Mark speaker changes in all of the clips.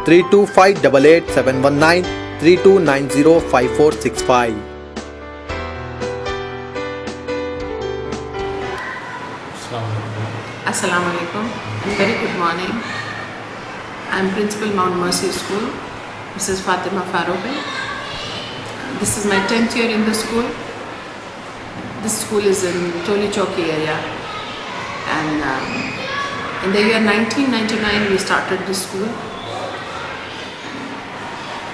Speaker 1: 32588719 32905465।
Speaker 2: Assalamu alaikum and very good morning. I am Principal Mount Mersey School, Mrs. Fatima Farouk. This is my 10th year in the school. This school is in Toli Chowki area, and in the year 1999 we started this school.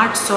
Speaker 2: 800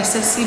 Speaker 2: SSC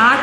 Speaker 2: 8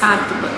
Speaker 2: 7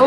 Speaker 2: 2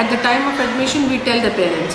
Speaker 2: At the time of admission we tell the parents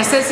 Speaker 2: SSC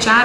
Speaker 2: 4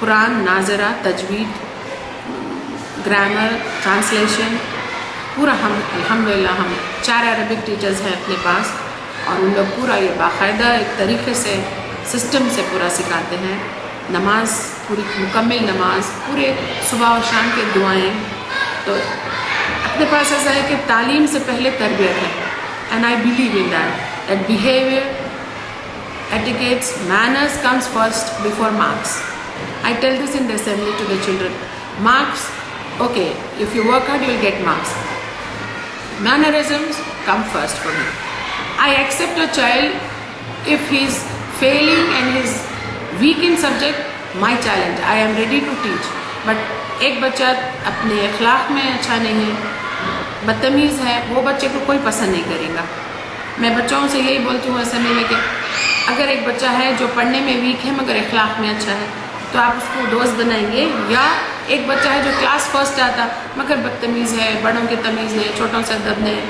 Speaker 2: Quran, ناظرہ، تجوید، grammar, translation پورا ہم الحمدللہ ہم 4 Arabic teachers ہیں اپنے پاس، اور ان لوگ پورا یہ باقاعدہ ایک طریقے سے سسٹم سے پورا سکھاتے ہیں. نماز پوری مکمل نماز، پورے صبح و شام کے دعائیں. تو اپنے پاس ایسا ہے کہ تعلیم سے پہلے تربیت ہے. And I believe in that behaviour, etiquettes, manners comes first before marks. I tell this in the assembly to the children. Marks, okay, if you work hard you will get marks. Mannerisms come first for me. I accept a child if he is failing and he is weak in subject, my challenge, I am ready to teach. But ایک بچہ اپنے اخلاق میں اچھا نہیں ہے، بدتمیز ہے، وہ بچے کو کوئی پسند نہیں کرے گا. میں بچوں سے یہی بولتی ہوں اسمبلی میں کہ اگر ایک بچہ ہے جو پڑھنے میں ویک ہے مگر اخلاق میں اچھا ہے تو آپ اس کو دوست بنائیں گے، یا ایک بچہ ہے جو کلاس فرسٹ آتا مگر بدتمیز ہے، بڑوں کی تمیز نہیں، چھوٹوں سے ادب نہیں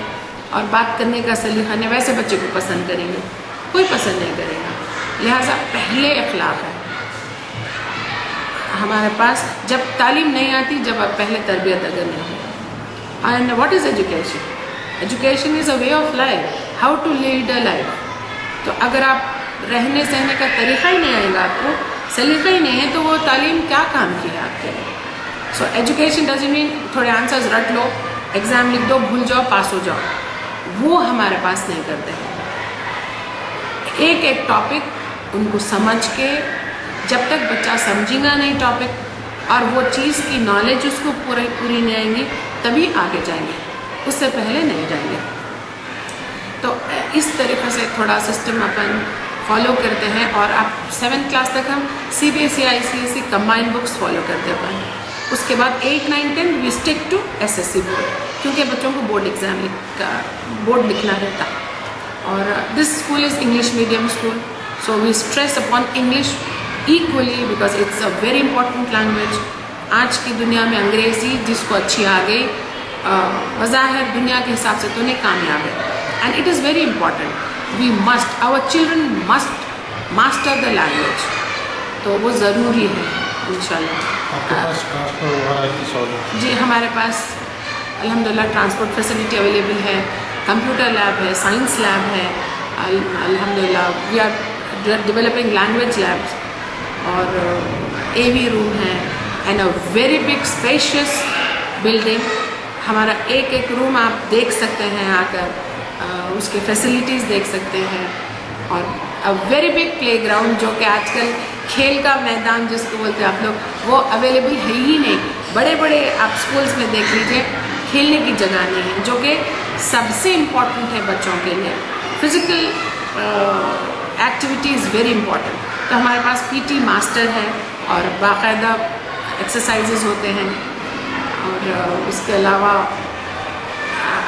Speaker 2: اور بات کرنے کا سلیقہ نہیں، ویسے بچے کو پسند کریں گے؟ کوئی پسند نہیں کرے گا. لہٰذا پہلے اخلاق ہے ہمارے پاس. جب تعلیم نہیں آتی، جب آپ پہلے تربیت اگر نہیں ہو. And what is education? Education is a way of life, how to lead a life. تو اگر آپ رہنے سہنے کا طریقہ ہی نہیں آئے گا، آپ کو سلیقہ ہی نہیں ہے، تو وہ تعلیم کیا کام کی ہے آپ کے لیے؟ سو ایجوکیشن ڈزنٹ مین تھوڑے آنسرز رٹ لو، ایگزام لکھ دو، بھول جاؤ، پاس ہو جاؤ. وہ ہمارے پاس نہیں کرتے ہیں. ایک ایک ٹاپک ان کو سمجھ کے، جب تک بچہ سمجھے گا نہیں ٹاپک اور وہ چیز کی نالج اس کو پوری نہیں آئیں گی تبھی آگے جائیں گے، اس سے پہلے نہیں جائیں گے. تو اس طریقے سے تھوڑا سسٹم اپن فالو کرتے ہیں. اور اب 7th کلاس تک ہم CBSE ICSE combined books follow کرتے ہیں اپن. اس کے بعد 8, 9, 10 we stick to SSC board, کیونکہ بچوں کو بورڈ لکھنا رہتا. اور this school is English medium school, so we stress اپان English equally because it's a very important language. آج کی دنیا میں انگریزی جس کو اچھی آ گئی، بظاہر دنیا کے حساب سے تو نہیں کامیاب ہے. And it is very important. We must, our children must master the language. تو وہ ضروری ہے انشاءاللہ. جی ہمارے پاس الحمدللہ ٹرانسپورٹ فیسلٹی اویلیبل ہے، کمپیوٹر لیب ہے، سائنس لیب ہے. الحمدللہ we are developing language labs, اور AV روم ہے، and a very big spacious building. ہمارا ایک ایک روم آپ دیکھ سکتے ہیں آ کر، اس کے فیسلٹیز دیکھ سکتے ہیں. اور ویری بگ پلے گراؤنڈ، جو کہ آج کل کھیل کا میدان جس کو بولتے ہیں آپ لوگ، وہ اویلیبل ہے ہی نہیں. بڑے بڑے آپ اسکولس میں دیکھ لیجیے کھیلنے کی جگہ نہیں ہے، جو کہ سب سے امپورٹنٹ ہے بچوں کے لیے. Physical activity is very important. تو ہمارے پاس PT ماسٹر ہے اور باقاعدہ ایکسرسائزز ہوتے ہیں. اور اس کے علاوہ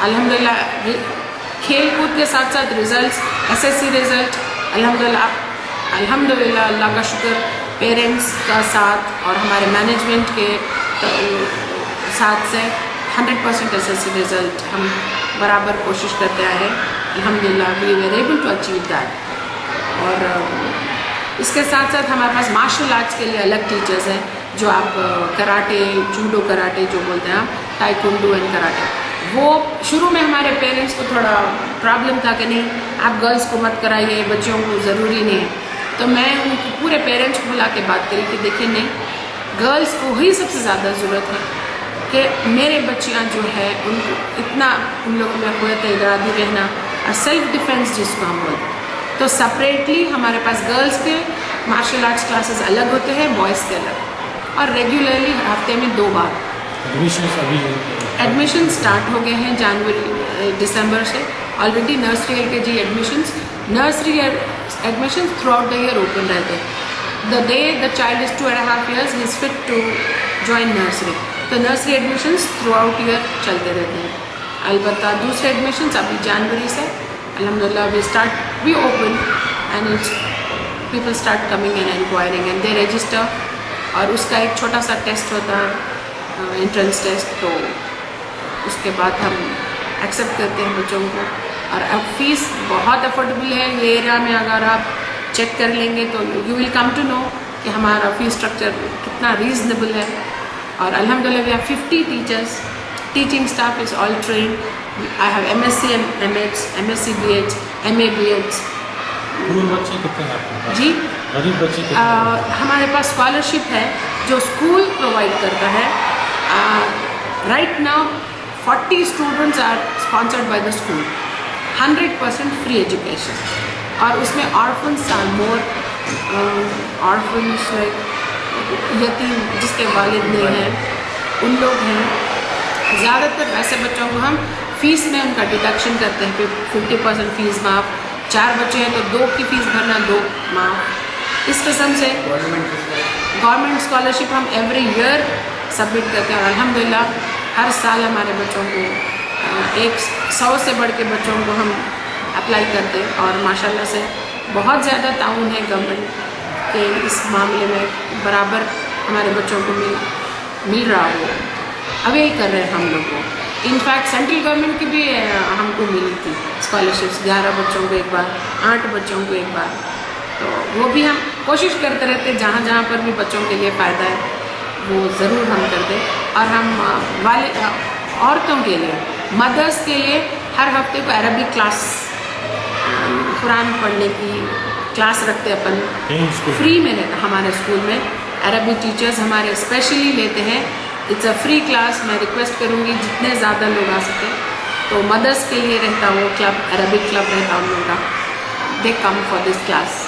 Speaker 2: الحمدللہ کھیل کود کے ساتھ ساتھ ریزلٹس، SSC رزلٹ الحمدللہ اللہ کا شکر، پیرنٹس کا ساتھ اور ہمارے مینجمنٹ کے ساتھ سے 100% SSC رزلٹ ہم برابر کوشش کرتے آئے. الحمدللہ وی ویر ایبل ٹو اچیو دیٹ. اور اس کے ساتھ ساتھ ہمارے پاس مارشل آرٹس کے لیے الگ ٹیچرز ہیں، جو آپ کراٹے، جوڈو کراٹے جو بولتے ہیں آپ، ٹائیکونڈو اینڈ کراٹے. وہ شروع میں ہمارے پیرنٹس کو تھوڑا پرابلم تھا کہ نہیں آپ گرلس کو مت کرائیے، بچوں کو ضروری نہیں ہے. تو میں ان کو پورے پیرنٹس کو بلا کے بات کری کہ دیکھیں نہیں، گرلس کو ہی سب سے زیادہ ضرورت ہے کہ میرے بچیاں جو ہے ان کو اتنا ان لوگوں میں قوت ارادی رہنا اور سیلف ڈیفینس جس کو ہم بولتے ہیں. تو سپریٹلی ہمارے پاس گرلس کے مارشل آرٹس کلاسز الگ ہوتے ہیں، بوائز کے الگ. اور ریگولرلی ہفتے میں 2 بار ایڈمیشن اسٹارٹ ہو گئے ہیں دسمبر سے. Already nursery LKG admissions throughout the year ایئر اوپن رہتے ہیں. The day the child is 2.5 years ہی is fit to join nursery. تو نرسری ایڈمیشنس تھرو آؤٹ ایئر چلتے رہتے ہیں. البتہ دوسرے ایڈمیشنس ابھی جنوری سے الحمدللہ we open and people start coming and inquiring and they register. اور اس کا ایک چھوٹا سا ٹیسٹ ہوتا ہے، انٹرنس ٹیسٹ. تو اس کے بعد ہم ایکسیپٹ کرتے ہیں بچوں کو. اور اب فیس بہت افورڈیبل ہے یہ ایریا میں. اگر آپ چیک کر لیں گے تو you will come to know کہ ہمارا فیس اسٹرکچر کتنا ریزنیبل ہے. اور الحمدللہ we have 50 teachers. Teaching staff is all trained. I have MSc and MH, MSc BH, MA BH.
Speaker 3: بچے کتنے ہیں آپ کے پاس؟
Speaker 2: جی
Speaker 3: غریب بچے کتنے ہیں؟
Speaker 2: ہمارے پاس اسکالرشپ ہے جو اسکول پرووائڈ کرتا ہے. Right now 40 students are sponsored by the school. 100% free education. اور اس میں orphans are more. Orphans like یتیم جس کے والد نہیں ہیں ان لوگ ہیں. زیادہ تر ایسے بچوں کو ہم فیس میں ان کا ڈیڈکشن کرتے ہیں. 50% فیس معاف. 4 بچے ہیں تو 2 کی فیس بھرنا 2 معاف. اس قسم سے گورنمنٹ اسکالرشپ ہم ایوری ایئر سبمٹ کرتے ہیں. اور الحمدللہ ہر سال ہمارے بچوں کو 100 سے بڑھ کے بچوں کو ہم اپلائی کرتے ہیں. اور ماشاءاللہ سے بہت زیادہ تعاون ہے گورنمنٹ کے اس معاملے میں. برابر ہمارے بچوں کو مل رہا ہو. اویل کر رہے ہیں ہم لوگ کو. انفیکٹ سینٹرل گورنمنٹ کی بھی ہم کو ملی تھی اسکالرشپس. 11 بچوں کو ایک بار, 8 بچوں کو ایک بار. تو وہ بھی ہم کوشش کرتے رہتے جہاں جہاں پر بھی بچوں کے لیے فائدہ ہے وہ ضرور ہم کرتے. اور ہم عورتوں کے لیے, مدرس کے لیے ہر ہفتے کو عربک کلاس, قرآن پڑھنے کی کلاس رکھتے اپن. فری میں رہتا ہمارے اسکول میں. عربک ٹیچرز ہمارے اسپیشلی لیتے ہیں. It's a free class. میں ریکویسٹ کروں گی جتنے زیادہ لوگ آ سکیں تو مدرس کے لیے رہتا وہ کلب, عربک کلب رہتا ان لوگوں کا. دے کم فار دس کلاس.